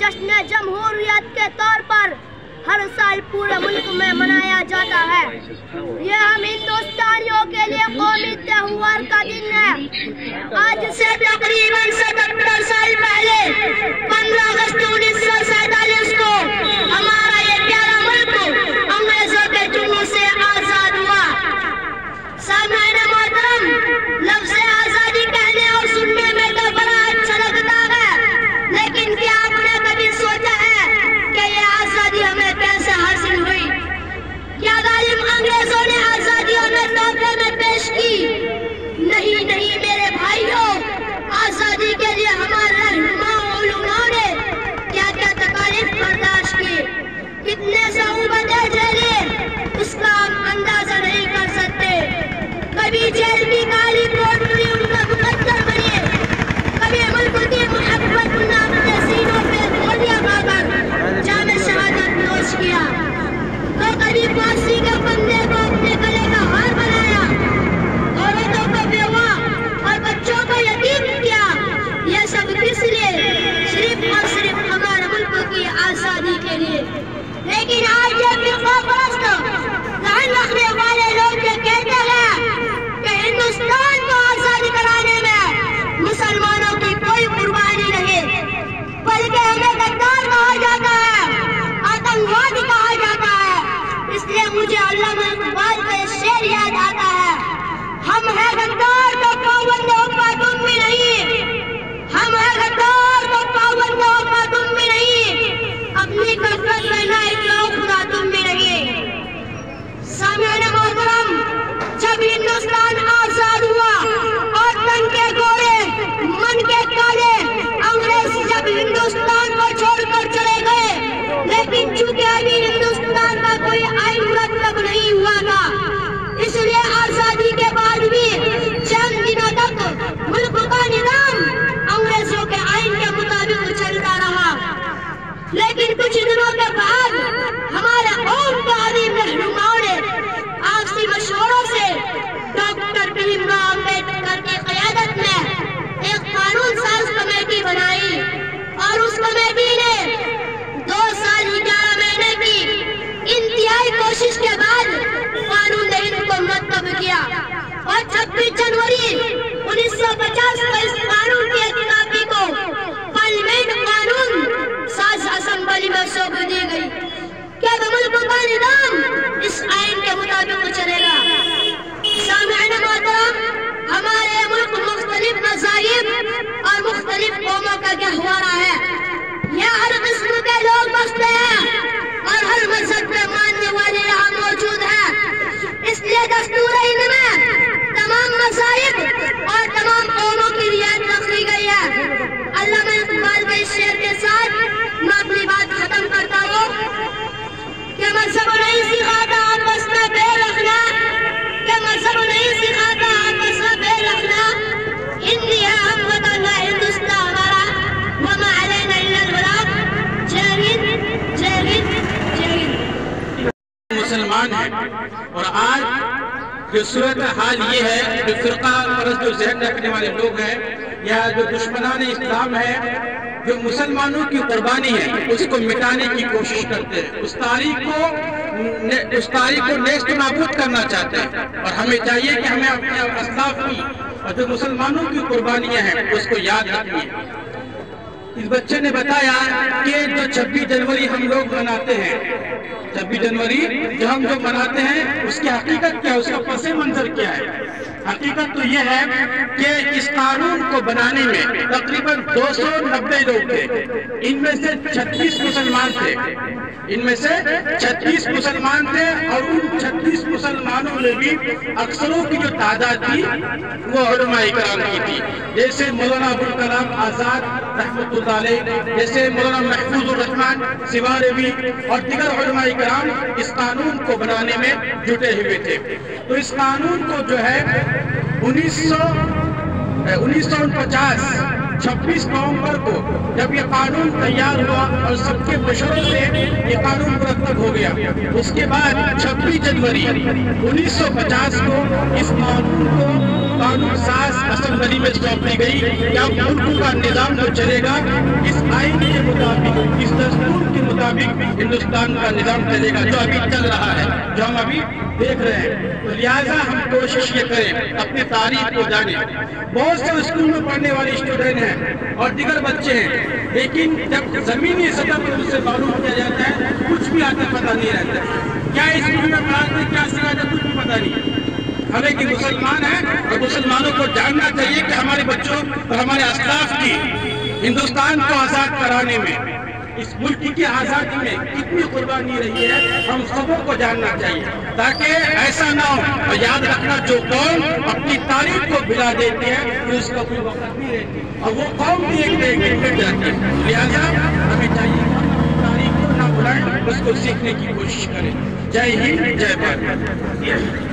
जश्न जमहूरियत के तौर पर हर साल पूरे मुल्क में मनाया जाता है। ये हम हिंदुस्तानियों के लिए कौमी त्योहार का दिन है। आज से तकरीबन 77 साल पहले 15 अगस्त 1947 को हमारा ये प्यारा मुल्क अंग्रेजों के जुल्म से आजाद हुआ। सामईन मोहतरम, लफ्ज़ आज़ादी कहने और सुनने में तो बड़ा अच्छा लगता है, लेकिन क्या आपने कभी सोचा है कि ये आज़ादी हमें कैसे हासिल हुई? क्या जालिम अंग्रेजों ने आज़ादी हमें तोहफे में पेश की? नहीं नहीं मेरे भाइयों, आज़ादी के लिए हमारे रहनुमा उलमाओं ने क्या क्या तकालीफ बर्दाश्त की, कितने सऊबतें झेले, उसका हम अंदाजा नहीं कर सकते। कभी जेल की काली कोठरी उनका मुकद्दर बनी, कभी मुल्क की मोहब्बत उन्हें अपने सीनों पे गोलियां मारकर जामे शहादत नोश किया, तो कभी फांसी के फंदे को अपने गले का हार बनाया, औरतों को बेवा और बच्चों को यतीम किया। ये सब किस लिए? सिर्फ और सिर्फ हमारे मुल्क की आज़ादी के लिए। लेकिन आज ये फिरका परस्त ध्यान रखने वाले लोग ये कहते हैं कि हिंदुस्तान को आजाद कराने में मुसलमानों की कोई कुर्बानी नहीं, बल्कि हमें गद्दार कहा जाता है, आतंकवादी कहा जाता है। इसलिए मुझे अल्लामा इकबाल का शेर याद आता है, हम हैं गद्दार तो पाबंदों का तुम भी नहीं, हम हैं गद्दार तो पाबंदों का तुम भी नहीं, अपनी कसरत में ना इतना खुदा तुम भी नहीं। सामईन मोहतरम, जब हिंदुस्तान आजाद हुआ और तन के गोरे मन के काले अंग्रेज जब हिंदुस्तान को छोड़कर चले गए, लेकिन चूंकि अभी हिंदुस्तान का कोई आइन मुरतब नहीं हुआ था, इसलिए आजादी के बाद भी चंद दिनों तक मुल्क का निजाम अंग्रेजों के आइन के मुताबिक चलता रहा। लेकिन कुछ दिनों के बाद हमारे कौम के अजीम रहनुमाओं ने आपसी मशवरों से डॉक्टर भीमराव अम्बेडकर की क़यादत में एक कानून साज कमेटी बनाई, और उस कमेटी ने 2 साल 11 महीने की इंतहाई कोशिश के बाद कानून हिंद को मुरतब किया, और 26 जनवरी 1950 को इस कानून की एक कॉपी को पार्लियामेंट कानून साज असेंबली में सौंप दी गई कि मुल्क का निजाम इस आइन के मुताबिक चलेगा। सामईन मोहतरम, हमारे मुल्क मुख्तलिफ मज़ाहिब और मुख्तलिफ कौमों का गहवारा है। यहाँ हर किस्म के लोग बसते हैं और हर मजहब में मानने वाले यहाँ मौजूद हैं। इसलिए दस्तूर हिंद में तमाम मज़ाहिब और तमाम कौमों की रियायत रखी गई है। अल्लामा इकबाल के इस शेर के साथ मैं अपनी बात खत्म करता हूँ कि मजहब नहीं सिखाता आपस में बैर रखना, कि मजहब नहीं सिखाता आपस में बैर रखना। हिंदी है हम वतन है हिंदुस्तान हमारा, वमा अलैना इल्ला अल बलाग। जय हिंद, जय हिंद, जय हिंद। मुसलमान है, और आज जो सूरत हाल ये है, जो फिरका परस्त जो ज़हन रखने वाले लोग हैं या जो दुश्मनान इस्लाम है, जो मुसलमानों की कुर्बानी है उसको मिटाने की कोशिश करते हैं, उस तारीख को नेस्त नाबूद करना चाहते हैं। और हमें चाहिए कि हमें अपने अस्लाफ की और जो मुसलमानों की कुर्बानियां हैं उसको याद रखनी है। इस बच्चे ने बताया कि जो 26 जनवरी हम लोग मनाते हैं, 26 जनवरी जो हम लोग मनाते हैं उसकी हकीकत क्या है, उसका पस मंजर क्या है। हकीकत तो यह है कि इस कानून को बनाने में तकरीबन 290 लोग थे, इनमें से 36 मुसलमान थे, इनमें से 36 मुसलमान थे, और उन 36 मुसलमानों में भी अक्सरों की जो तादाद थी वो उलमाए किराम की थी, जैसे मौलाना अबुल कलाम आज़ाद रहमतुल्लाह अलैह, जैसे मौलाना महफूजुर रहमान सिवारवी और दीगर उलमाए किराम इस कानून को बनाने में जुटे हुए थे। तो इस कानून को जो है 1949 26 नवंबर को जब ये कानून तैयार हुआ और सबके मशवरों से ये कानून मुरतब हो गया, उसके बाद 26 जनवरी 1950 को इस कानून को قانون ساز اسمبلی میں سونپ دی گئی کہ اب ملک کا نظام جو چلے گا اس آئین کے مطابق، اس دستور کے مطابق ہندوستان کا نظام چلے گا، جو ابھی چل رہا ہے، جو ہم ابھی دیکھ رہے ہیں۔ تو لہٰذا ہم کوشش یہ کریں اپنی تاریخ کو جانیں۔ بہت سے اسکول میں پڑھنے والے اسٹوڈنٹ ہیں اور دیگر بچے ہیں، لیکن جب زمینی سطح پر ان سے معلوم کیا جاتا ہے کچھ بھی آگے پتہ نہیں رہتا ہے، کیا اسکول میں پڑھاتے کیا سکھاتے کچھ بھی پتہ نہیں۔ ہمیں کہ مسلمان ہیں اور مسلمانوں کو جاننا چاہیے کہ ہمارے بچوں اور ہمارے اسلاف کی ہندوستان کو آزاد کرانے میں، اس ملک کی آزادی میں کتنی قربانی رہی ہے، ہم سبوں کو جاننا چاہیے تاکہ ایسا نہ ہو۔ اور یاد رکھنا، جو قوم اپنی تاریخ کو بھلا دیتی ہے پھر اس کا کوئی وقت نہیں رہتی، اور وہ قوم بھی ایک دن مٹ جاتی ہے۔ لہٰذا ہمیں چاہیے کہ ہم اپنی تاریخ کو نہ بھلائیں، اس کو سیکھنے کی کوشش کریں۔ جے ہند، جے بھارت۔